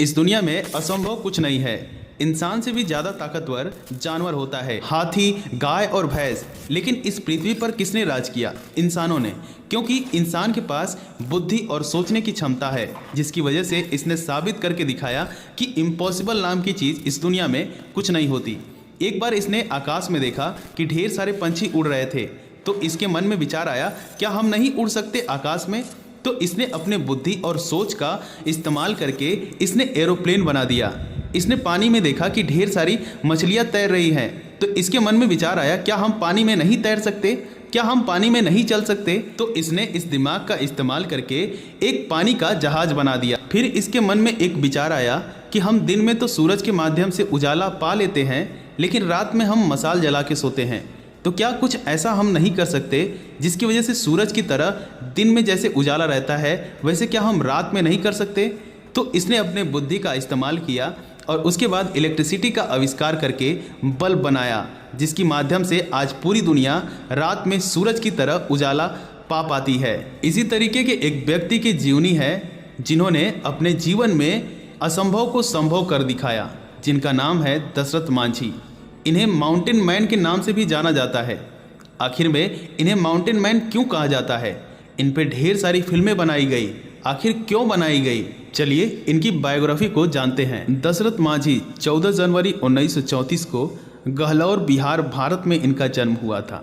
इस दुनिया में असंभव कुछ नहीं है। इंसान से भी ज्यादा ताकतवर जानवर होता है, हाथी, गाय और भैंस। लेकिन इस पृथ्वी पर किसने राज किया? इंसानों ने। क्योंकि इंसान के पास बुद्धि और सोचने की क्षमता है, जिसकी वजह से इसने साबित करके दिखाया कि इम्पॉसिबल नाम की चीज इस दुनिया में कुछ नहीं होती। एक बार इसने आकाश में देखा कि ढेर सारे पंछी उड़ रहे थे, तो इसके मन में विचार आया, क्या हम नहीं उड़ सकते आकाश में? तो इसने अपने बुद्धि और सोच का इस्तेमाल करके इसने एरोप्लेन बना दिया। इसने पानी में देखा कि ढेर सारी मछलियां तैर रही हैं, तो इसके मन में विचार आया, क्या हम पानी में नहीं तैर सकते? क्या हम पानी में नहीं चल सकते? तो इसने इस दिमाग का इस्तेमाल करके एक पानी का जहाज बना दिया। फिर इसके मन में एक विचार आया कि हम दिन में तो सूरज के माध्यम से उजाला पा लेते हैं, लेकिन रात में हम मशाल जला के सोते हैं। तो क्या कुछ ऐसा हम नहीं कर सकते जिसकी वजह से सूरज की तरह दिन में जैसे उजाला रहता है, वैसे क्या हम रात में नहीं कर सकते? तो इसने अपने बुद्धि का इस्तेमाल किया और उसके बाद इलेक्ट्रिसिटी का आविष्कार करके बल्ब बनाया, जिसकी माध्यम से आज पूरी दुनिया रात में सूरज की तरह उजाला पा पाती है। इसी तरीके के एक व्यक्ति की जीवनी है जिन्होंने अपने जीवन में असंभव को संभव कर दिखाया, जिनका नाम है दशरथ मांझी। इन्हें माउंटेन मैन के नाम से भी जाना जाता है। आखिर में इन्हें माउंटेन मैन क्यों कहा जाता है? इन पे ढेर सारी फिल्में बनाई गई। आखिर क्यों बनाई गई? चलिए इनकी बायोग्राफी को जानते हैं। दशरथ मांझी 14 जनवरी 1934 को गहलौर, बिहार, भारत में इनका जन्म हुआ था।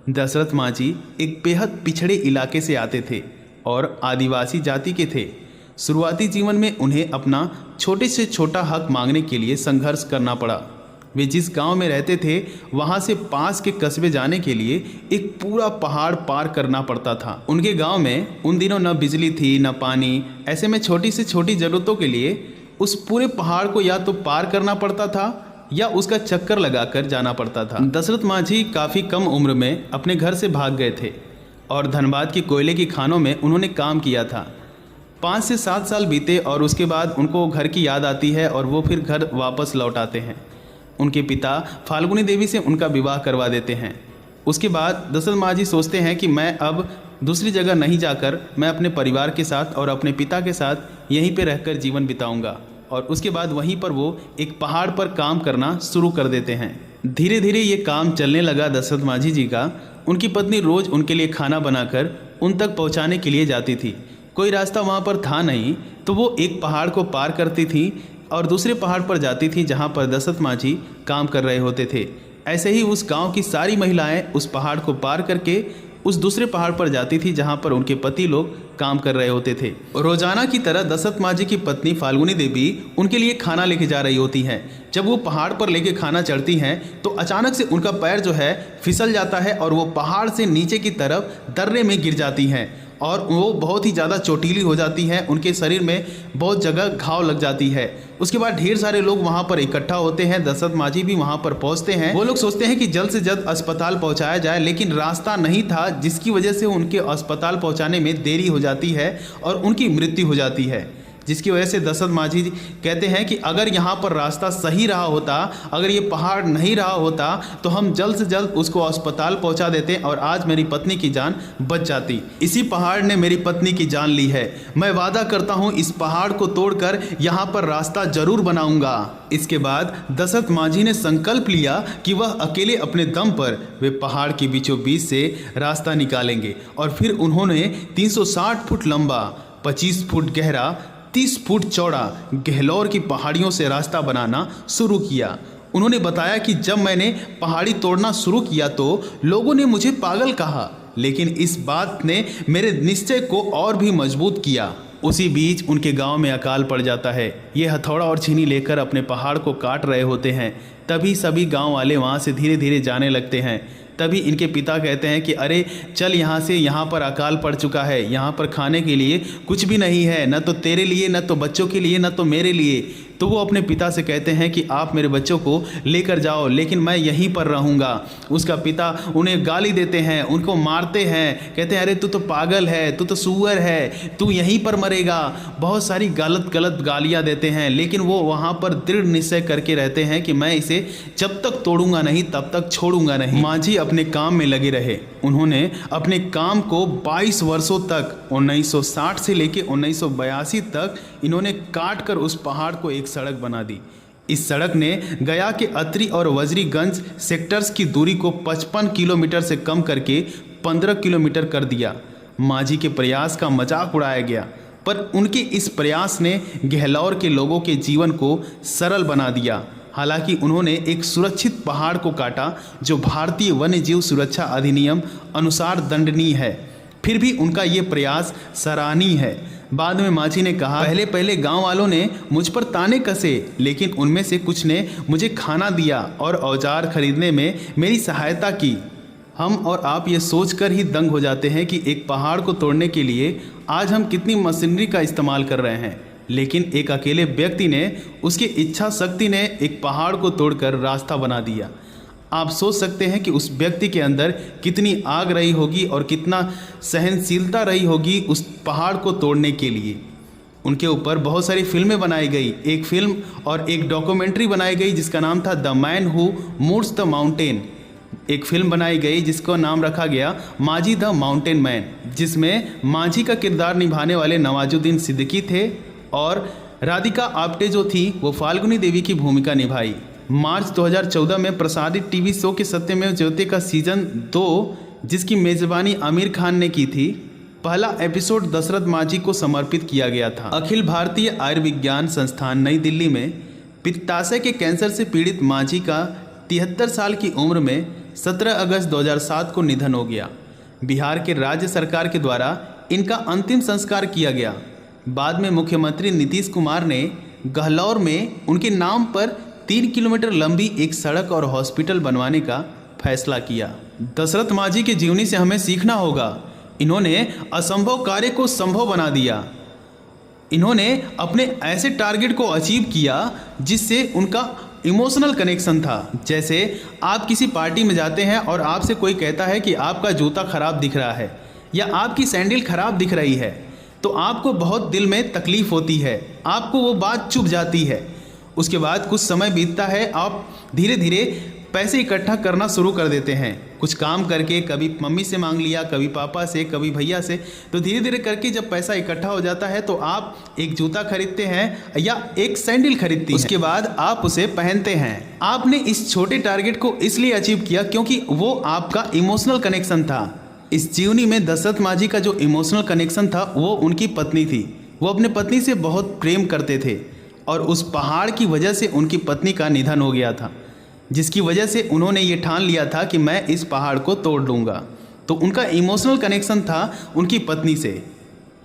दशरथ मांझी एक बेहद पिछड़े इलाके से आते थे और आदिवासी जाति के थे। शुरुआती जीवन में उन्हें अपना छोटे से छोटा हक मांगने के लिए संघर्ष करना पड़ा। वे जिस गांव में रहते थे वहां से पास के कस्बे जाने के लिए एक पूरा पहाड़ पार करना पड़ता था। उनके गांव में उन दिनों न बिजली थी न पानी। ऐसे में छोटी से छोटी ज़रूरतों के लिए उस पूरे पहाड़ को या तो पार करना पड़ता था या उसका चक्कर लगाकर जाना पड़ता था। दशरथ मांझी काफ़ी कम उम्र में अपने घर से भाग गए थे और धनबाद की कोयले की खानों में उन्होंने काम किया था। 5 से 7 साल बीते और उसके बाद उनको घर की याद आती है और वो फिर घर वापस लौट आते हैं। उनके पिता फाल्गुनी देवी से उनका विवाह करवा देते हैं। उसके बाद दशरथ मांझी सोचते हैं कि मैं अब दूसरी जगह नहीं जाकर मैं अपने परिवार के साथ और अपने पिता के साथ यहीं पे रहकर जीवन बिताऊंगा। और उसके बाद वहीं पर वो एक पहाड़ पर काम करना शुरू कर देते हैं। धीरे धीरे ये काम चलने लगा दशरथ मांझी जी का। उनकी पत्नी रोज़ उनके लिए खाना बनाकर उन तक पहुँचाने के लिए जाती थी। कोई रास्ता वहाँ पर था नहीं, तो वो एक पहाड़ को पार करती थी और दूसरे पहाड़ पर जाती थी जहाँ पर दशरथ मांझी काम कर रहे होते थे। ऐसे ही उस गांव की सारी महिलाएं उस पहाड़ को पार करके उस दूसरे पहाड़ पर जाती थी जहाँ पर उनके पति लोग काम कर रहे होते थे। रोजाना की तरह दशरथ मांझी की पत्नी फाल्गुनी देवी उनके लिए खाना लेके जा रही होती हैं। जब वो पहाड़ पर लेके खाना चढ़ती हैं तो अचानक से उनका पैर जो है फिसल जाता है और वो पहाड़ से नीचे की तरफ दर्रे में गिर जाती हैं और वो बहुत ही ज़्यादा चोटीली हो जाती हैं। उनके शरीर में बहुत जगह घाव लग जाती है। उसके बाद ढेर सारे लोग वहाँ पर इकट्ठा होते हैं। दशरथ मांझी भी वहाँ पर पहुँचते हैं। वो लोग सोचते हैं कि जल्द से जल्द अस्पताल पहुँचाया जाए, लेकिन रास्ता नहीं था, जिसकी वजह से उनके अस्पताल पहुँचाने में देरी हो जाती है और उनकी मृत्यु हो जाती है। जिसकी वजह से दशरथ मांझी कहते हैं कि अगर यहाँ पर रास्ता सही रहा होता, अगर ये पहाड़ नहीं रहा होता, तो हम जल्द से जल्द उसको अस्पताल पहुँचा देते और आज मेरी पत्नी की जान बच जाती। इसी पहाड़ ने मेरी पत्नी की जान ली है। मैं वादा करता हूँ इस पहाड़ को तोड़कर यहाँ पर रास्ता जरूर बनाऊंगा। इसके बाद दशरथ मांझी ने संकल्प लिया कि वह अकेले अपने दम पर वे पहाड़ के बीचों बीच से रास्ता निकालेंगे। और फिर उन्होंने 360 फुट लंबा, 25 फुट गहरा, 30 फुट चौड़ा गहलौर की पहाड़ियों से रास्ता बनाना शुरू किया। उन्होंने बताया कि जब मैंने पहाड़ी तोड़ना शुरू किया तो लोगों ने मुझे पागल कहा, लेकिन इस बात ने मेरे निश्चय को और भी मजबूत किया। उसी बीच उनके गांव में अकाल पड़ जाता है। ये हथौड़ा और छीनी लेकर अपने पहाड़ को काट रहे होते हैं। तभी सभी गांव वाले वहां से धीरे धीरे जाने लगते हैं। तभी इनके पिता कहते हैं कि अरे चल यहाँ से, यहाँ पर अकाल पड़ चुका है, यहाँ पर खाने के लिए कुछ भी नहीं है, न तो तेरे लिए, न तो बच्चों के लिए, न तो मेरे लिए। तो वो अपने पिता से कहते हैं कि आप मेरे बच्चों को लेकर जाओ, लेकिन मैं यहीं पर रहूँगा। उसका पिता उन्हें गाली देते हैं, उनको मारते हैं, कहते हैं अरे तू तो पागल है, तू तो सूअर है, तू यहीं पर मरेगा। बहुत सारी गलत गलत गालियाँ देते हैं, लेकिन वो वहाँ पर दृढ़ निश्चय करके रहते हैं कि मैं इसे जब तक तोड़ूंगा नहीं तब तक छोड़ूंगा नहीं। मांझी अपने काम में लगे रहे। उन्होंने अपने काम को 22 वर्षों तक 1960 से लेकर 1982 तक इन्होंने काट कर उस पहाड़ को एक सड़क बना दी। इस सड़क ने गया के अतरी और वजरीगंज सेक्टर्स की दूरी को 55 किलोमीटर से कम करके 15 किलोमीटर कर दिया। मांझी के प्रयास का मजाक उड़ाया गया, पर उनके इस प्रयास ने गहलौर के लोगों के जीवन को सरल बना दिया। हालांकि उन्होंने एक सुरक्षित पहाड़ को काटा जो भारतीय वन्य जीव सुरक्षा अधिनियम अनुसार दंडनीय है, फिर भी उनका ये प्रयास सराहनीय है। बाद में मांझी ने कहा, पहले गांव वालों ने मुझ पर ताने कसे, लेकिन उनमें से कुछ ने मुझे खाना दिया और औजार खरीदने में मेरी सहायता की। हम और आप ये सोचकर ही दंग हो जाते हैं कि एक पहाड़ को तोड़ने के लिए आज हम कितनी मशीनरी का इस्तेमाल कर रहे हैं, लेकिन एक अकेले व्यक्ति ने, उसकी इच्छा शक्ति ने एक पहाड़ को तोड़कर रास्ता बना दिया। आप सोच सकते हैं कि उस व्यक्ति के अंदर कितनी आग रही होगी और कितना सहनशीलता रही होगी उस पहाड़ को तोड़ने के लिए। उनके ऊपर बहुत सारी फिल्में बनाई गई, एक फिल्म और एक डॉक्यूमेंट्री बनाई गई जिसका नाम था the man who moves the mountain. एक फिल्म बनाई गई जिसका नाम रखा गया मांझी द माउंटेन मैन, जिसमें मांझी का किरदार निभाने वाले नवाजुद्दीन सिद्दीकी थे और राधिका आप्टे जो थी वो फाल्गुनी देवी की भूमिका निभाई। मार्च 2014 में प्रसारित टीवी शो के सत्यमेव जयते का सीजन 2, जिसकी मेजबानी आमिर खान ने की थी, पहला एपिसोड दशरथ मांझी को समर्पित किया गया था। अखिल भारतीय आयुर्विज्ञान संस्थान नई दिल्ली में पित्ताशय के कैंसर से पीड़ित मांझी का 73 साल की उम्र में 17 अगस्त 2007 को निधन हो गया। बिहार के राज्य सरकार के द्वारा इनका अंतिम संस्कार किया गया। बाद में मुख्यमंत्री नीतीश कुमार ने गहलौर में उनके नाम पर 3 किलोमीटर लंबी एक सड़क और हॉस्पिटल बनवाने का फैसला किया। दशरथ मांझी के जीवनी से हमें सीखना होगा। इन्होंने असंभव कार्य को संभव बना दिया। इन्होंने अपने ऐसे टारगेट को अचीव किया जिससे उनका इमोशनल कनेक्शन था। जैसे आप किसी पार्टी में जाते हैं और आपसे कोई कहता है कि आपका जूता खराब दिख रहा है या आपकी सैंडल खराब दिख रही है, तो आपको बहुत दिल में तकलीफ होती है, आपको वो बात चुभ जाती है। उसके बाद कुछ समय बीतता है, आप धीरे धीरे पैसे इकट्ठा करना शुरू कर देते हैं, कुछ काम करके, कभी मम्मी से मांग लिया, कभी पापा से, कभी भैया से। तो धीरे धीरे करके जब पैसा इकट्ठा हो जाता है तो आप एक जूता खरीदते हैं या एक सैंडल खरीदती हैं। उसके बाद आप उसे पहनते हैं। आपने इस छोटे टारगेट को इसलिए अचीव किया क्योंकि वो आपका इमोशनल कनेक्शन था। इस जीवनी में दशरथ मांझी का जो इमोशनल कनेक्शन था वो उनकी पत्नी थी। वो अपने पत्नी से बहुत प्रेम करते थे और उस पहाड़ की वजह से उनकी पत्नी का निधन हो गया था, जिसकी वजह से उन्होंने ये ठान लिया था कि मैं इस पहाड़ को तोड़ लूँगा। तो उनका इमोशनल कनेक्शन था उनकी पत्नी से,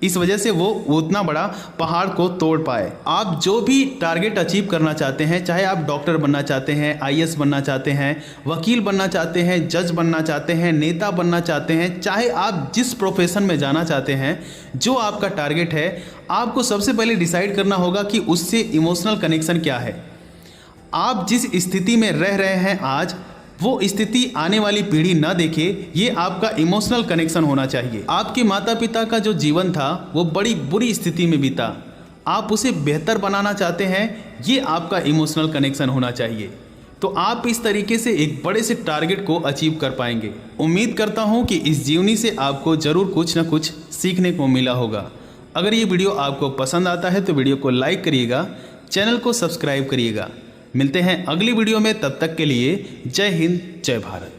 इस वजह से वो उतना बड़ा पहाड़ को तोड़ पाए। आप जो भी टारगेट अचीव करना चाहते हैं, चाहे आप डॉक्टर बनना चाहते हैं, आईएएस बनना चाहते हैं, वकील बनना चाहते हैं, जज बनना चाहते हैं, नेता बनना चाहते हैं, चाहे आप जिस प्रोफेशन में जाना चाहते हैं, जो आपका टारगेट है, आपको सबसे पहले डिसाइड करना होगा कि उससे इमोशनल कनेक्शन क्या है। आप जिस स्थिति में रह रहे हैं आज, वो स्थिति आने वाली पीढ़ी ना देखे, ये आपका इमोशनल कनेक्शन होना चाहिए। आपके माता पिता का जो जीवन था वो बड़ी बुरी स्थिति में बीता, आप उसे बेहतर बनाना चाहते हैं, ये आपका इमोशनल कनेक्शन होना चाहिए। तो आप इस तरीके से एक बड़े से टारगेट को अचीव कर पाएंगे। उम्मीद करता हूँ कि इस जीवनी से आपको ज़रूर कुछ ना कुछ सीखने को मिला होगा। अगर ये वीडियो आपको पसंद आता है तो वीडियो को लाइक करिएगा, चैनल को सब्सक्राइब करिएगा। मिलते हैं अगली वीडियो में, तब तक के लिए जय हिंद, जय भारत।